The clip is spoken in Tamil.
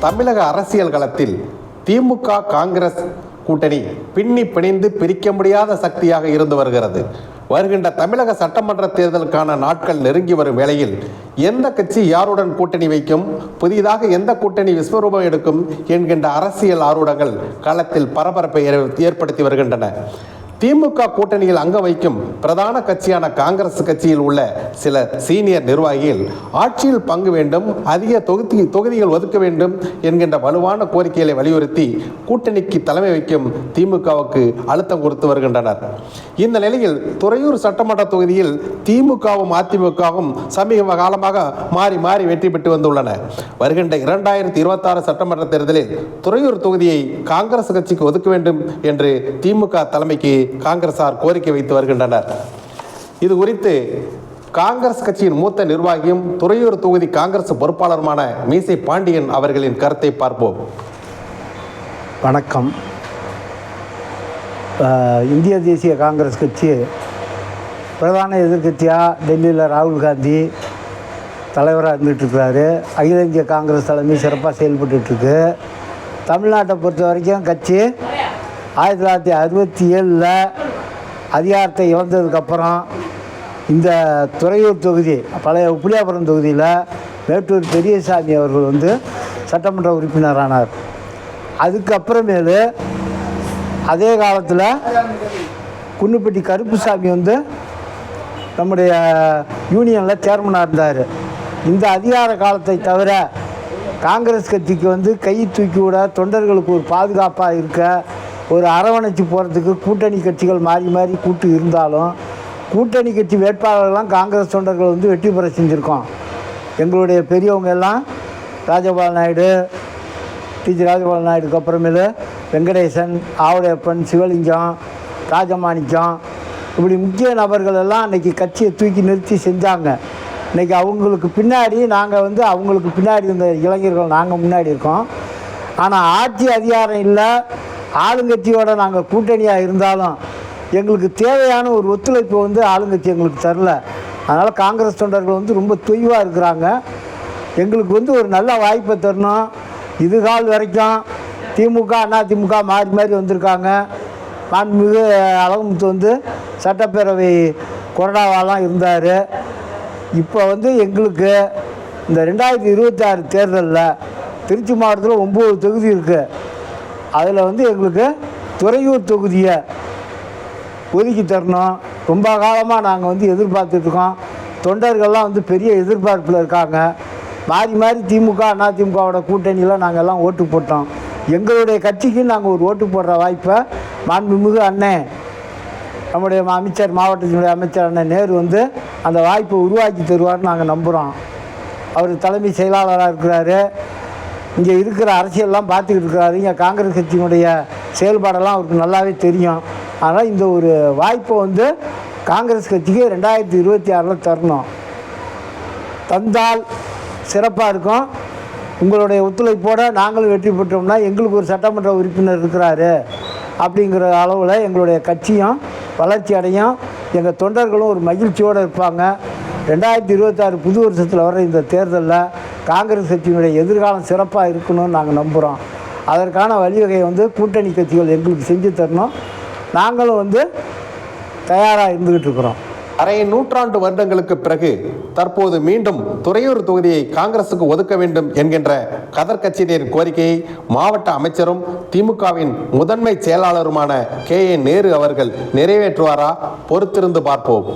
தமிழக அரசியல் களத்தில் திமுக காங்கிரஸ் கூட்டணி பின்னி பிணைந்து பிரிக்க முடியாத சக்தியாக இருந்து வருகிறது. வருகின்ற தமிழக சட்டமன்ற தேர்தலுக்கான நாட்கள் நெருங்கி வரும் வேளையில் எந்த கட்சி யாருடன் கூட்டணி வைக்கும், புதிதாக எந்த கூட்டணி விஸ்வரூபம் எடுக்கும் என்கின்ற அரசியல் ஆர்வங்கள் களத்தில் பரபரப்பை ஏற்படுத்தி வருகின்றன. திமுக கூட்டணியில் அங்க வைக்கும் பிரதான கட்சியான காங்கிரஸ் கட்சியில் உள்ள சில சீனியர் நிர்வாகிகள் ஆட்சியில் பங்கு வேண்டும், அதிக தொகுதிகள் ஒதுக்க வேண்டும் என்கின்ற வலுவான கோரிக்கைகளை வலியுறுத்தி கூட்டணிக்கு தலைமை வைக்கும் திமுகவுக்கு அழுத்தம் கொடுத்து வருகின்றனர். இந்த நிலையில் துறையூர் சட்டமன்ற தொகுதியில் திமுகவும் அதிமுகவும் சமீப காலமாக மாறி மாறி வெற்றி பெற்று வந்துள்ளன. வருகின்ற 2026 சட்டமன்ற தேர்தலில் துறையூர் தொகுதியை காங்கிரஸ் கட்சிக்கு ஒதுக்க வேண்டும் என்று திமுக தலைமைக்கு காங்கிரசார் கோரிக்கை வைத்து வருகின்றனர். இது குறித்து காங்கிரஸ் கட்சியின் மூத்த நிர்வாகியும் துறையூர் தொகுதி காங்கிரஸ் பொறுப்பாளருமான மீசை பாண்டியன் அவர்களின் கருத்தை பார்ப்போம். வணக்கம். இந்திய தேசிய காங்கிரஸ் கட்சி பிரதான எதிர்கட்சியாக டெல்லியில் ராகுல் காந்தி தலைவராக இருந்துகிட்ருக்கிறாரு. அகில இந்திய காங்கிரஸ் தலைமை சிறப்பாக செயல்பட்டுருக்கு. தமிழ்நாட்டை பொறுத்த வரைக்கும் கட்சி 1967 அதிகாரத்தை இழந்ததுக்கப்புறம் இந்த துறையூர் தொகுதி, பழைய உப்பிலியாபுரம் தொகுதியில் மேட்டூர் பெரியசாமி அவர்கள் சட்டமன்ற உறுப்பினரானார். அதுக்கப்புறமேலு அதே காலத்தில் குன்னுப்பட்டி கருப்புசாமி நம்முடைய யூனியனில் சேர்மனாக இருந்தார். இந்த அதிகார காலத்தை தவிர காங்கிரஸ் கட்சிக்கு கை தூக்கி விட, தொண்டர்களுக்கு ஒரு பாதுகாப்பாக இருக்க, ஒரு அரவணைச்சு போகிறதுக்கு கூட்டணி கட்சிகள் மாறி மாறி கூட்டு இருந்தாலும் கூட்டணி கட்சி வேட்பாளர்கள்லாம் காங்கிரஸ் தொண்டர்கள் வெற்றி பெற செஞ்சுருக்கோம். எங்களுடைய பெரியவங்க எல்லாம் ராஜபால் நாயுடு, டிஜி ராஜபால் நாயுடுக்கு அப்புறமேலு வெங்கடேசன், ஆவுடையப்பன், சிவலிங்கம், ராஜமாணிக்கம், இப்படி முக்கிய நபர்கள் எல்லாம் இன்றைக்கி கட்சியை தூக்கி நிறுத்தி செஞ்சாங்க. இன்றைக்கி அவங்களுக்கு பின்னாடி நாங்கள் அவங்களுக்கு பின்னாடி இருந்த இளைஞர்கள் நாங்கள் முன்னாடி இருக்கோம். ஆனால் ஆட்சி அதிகாரம் இல்லை, ஆளுங்கட்சியோட நாங்கள் கூட்டணியாக இருந்தாலும் எங்களுக்கு தேவையான ஒரு ஒத்துழைப்பு ஆளுங்கட்சி எங்களுக்கு தரல. அதனால் காங்கிரஸ் தொண்டர்கள் ரொம்ப தொய்வாக இருக்கிறாங்க. எங்களுக்கு ஒரு நல்ல வாய்ப்பை தரணும். இதுகால் வரைக்கும் திமுக அதிமுக மாறி மாறி வந்திருக்காங்க. மாண்புமிகு அழகுமுத்து சட்டப்பேரவை கொறடாவாலாம் இருந்தார். இப்போ எங்களுக்கு இந்த 2026 தேர்தலில் திருச்சி மாவட்டத்தில் 9 தொகுதி இருக்குது. அதில் எங்களுக்கு துறையூர் தொகுதியை ஒதுக்கி தரணும். ரொம்ப காலமாக நாங்கள் எதிர்பார்த்துட்ருக்கோம். தொண்டர்கள்லாம் பெரிய எதிர்பார்ப்பில் இருக்காங்க. மாறி மாறி திமுக அதிமுகவோட கூட்டணியில் நாங்கள் எல்லாம் ஓட்டு போட்டோம். எங்களுடைய கட்சிக்கு நாங்கள் ஒரு ஓட்டு போடுற வாய்ப்பை மாண்புமிகு அண்ணன், நம்முடைய அமைச்சர், மாவட்டத்தினுடைய அமைச்சர் அண்ணன் நேரு அந்த வாய்ப்பை உருவாக்கி தருவார்னு நாங்கள் நம்புகிறோம். அவர் தலைமை செயலாளராக இருக்கிறாரு. இங்கே இருக்கிற அரசியல்லாம் பார்த்துக்கிட்டு இருக்கிறாரு. இங்கே காங்கிரஸ் கட்சியினுடைய செயல்பாடெல்லாம் அவருக்கு நல்லாவே தெரியும். அதனால் இந்த ஒரு வாய்ப்பை காங்கிரஸ் கட்சிக்கு 2026 தரணும். தந்தால் சிறப்பாக இருக்கும். உங்களுடைய ஒத்துழைப்போடு நாங்களும் வெற்றி பெற்றோம்னா எங்களுக்கு ஒரு சட்டமன்ற உறுப்பினர் இருக்கிறாரு அப்படிங்கிற அளவில் எங்களுடைய கட்சியும் வளர்ச்சி அடையும். எங்கள் தொண்டர்களும் ஒரு மகிழ்ச்சியோடு இருப்பாங்க. 2026 புது வருஷத்தில் வர இந்த தேர்தலில் காங்கிரஸ் கட்சியினுடைய எதிர்காலம் சிறப்பாக இருக்கணும்னு நாங்கள் நம்புகிறோம். அதற்கான வழிவகையை கூட்டணி கட்சிகள் எங்களுக்கு செஞ்சு தரணும். நாங்களும் தயாராக இருந்துக்கிட்டு இருக்கிறோம். அரை நூற்றாண்டு வருடங்களுக்கு பிறகு தற்போது மீண்டும் துறையூர் தொகுதியை காங்கிரசுக்கு ஒதுக்க வேண்டும் என்கின்ற கதர் கட்சியினரின் கோரிக்கையை மாவட்ட அமைச்சரும் திமுகவின் முதன்மை செயலாளருமான KA நேரு அவர்கள் நிறைவேற்றுவாரா? பொறுத்திருந்து பார்ப்போம்.